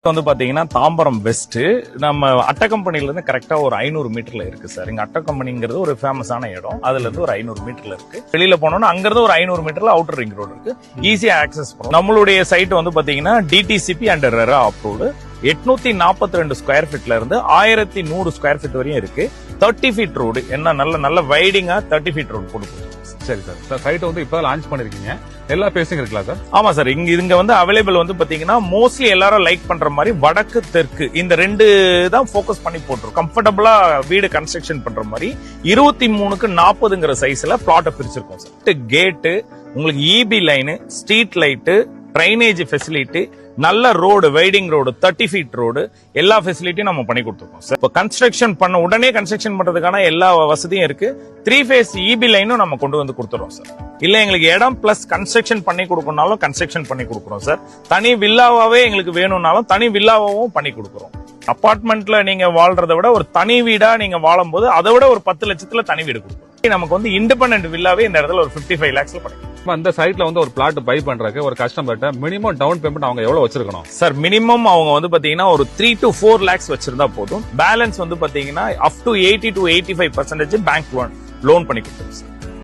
வந்து பாத்தீங்கன்னா தாம்பரம் வெஸ்ட் நம்ம அட்ட கம்பெனில இருந்து கரெக்டா ஒரு 500 மீட்டர்ல இருக்கு சார். இங்க அட்ட கம்பெனிங்கிறது ஒரு ஃபேமஸான இடம். அதுல இருந்து ஒரு 500 மீட்டர்ல இருக்கு. வெளியில போனோம்னா அங்க இருந்து ஒரு 500 மீட்டர்ல அவுட்டர் ரிங் ரோடு இருக்கு. ஈஸியா ஆக்சஸ் பண்ணும். நம்மளுடைய சைட் வந்து பாத்தீங்கன்னா DTCP and RERA approved. 842 square ஃபீட்ல இருந்து 1100 ஸ்கொயர் ஃபீட் வரையும் இருக்கு. 30 ஃபீட் ரோடு என்ன நல்ல வைடிங்கா 30 ஃபீட் ரோடு போட்டு. சரி சார், சைட் வந்து இப்ப லான்ச் பண்ணிருக்கீங்க. எல்லா பேசிங் இருக்கலாம் சார்? ஆமா சார், இங்க வந்து அவைலபிள் வந்து பாத்தீங்கன்னா மோஸ்ட்லி எல்லாரும் லைக் பண்ற மாதிரி வடக்கு தெற்கு இந்த ரெண்டு தான் போக்கஸ் பண்ணி போட்டுரும். கம்ஃபர்டபுளா வீடு கன்ஸ்ட்ரக்ஷன் பண்ற மாதிரி 23க்கு 40ங்கிற சைஸ்ல பிளாட்டை பிரிச்சிருக்கோம் சார். கேட்டு, உங்களுக்கு EB line, street light, drainage facility, நல்ல ரோடு, வைடிங் ரோடு, 30 ஃபீட் ரோடு, எல்லா ஃபெசிலிட்டியும் நம்ம பண்ணி கொடுத்துருக்கோம் சார். இப்போ கன்ஸ்ட்ரக்ஷன் பண்ண உடனே கன்ஸ்ட்ரக்ஷன் பண்றதுக்கான எல்லா வசதியும் இருக்கு. 3 ஃபேஸ் இபி லைனும் நம்ம கொண்டு வந்து கொடுத்துறோம் சார். இல்ல எங்களுக்கு இடம் பிளஸ் கன்ஸ்ட்ரக்ஷன் பண்ணி கொடுக்கணும்னாலும் கன்ஸ்ட்ரக்ஷன் பண்ணி கொடுக்குறோம் சார். தனி வில்லாவே எங்களுக்கு வேணும்னாலும் தனி வில்லாவும் பண்ணி கொடுக்குறோம். அபார்ட்மெண்ட்ல நீங்க வாழ்றதை விட ஒரு தனி வீடா நீங்க வாழும் போது அதை விட ஒரு 10 லட்சத்துல தனி வீடு கொடுக்குறோம். நமக்கு வந்து இண்டிபெண்டன்ட் வில்லாவே இந்த இடத்துல ஒரு 55 lakhsல பண்ணிக்கலாம். அந்த சைட்ல வந்து ஒரு பிளாட் பை பண்றதுக்கு ஒரு கஸ்டமர்ட்ட மினிமம் டவுன் பேமெண்ட் அவங்க எவ்வளவு வச்சிருக்கணும் சார்? மினிமம் அவங்க வந்து பாத்தீங்கன்னா ஒரு 3 to 4 lakhs வச்சிருந்தா போதும். பேலன்ஸ் வந்து பாத்தீங்கன்னா up to 80 to 85% bank loan பண்ணி கொடுத்துருவோம் சார்.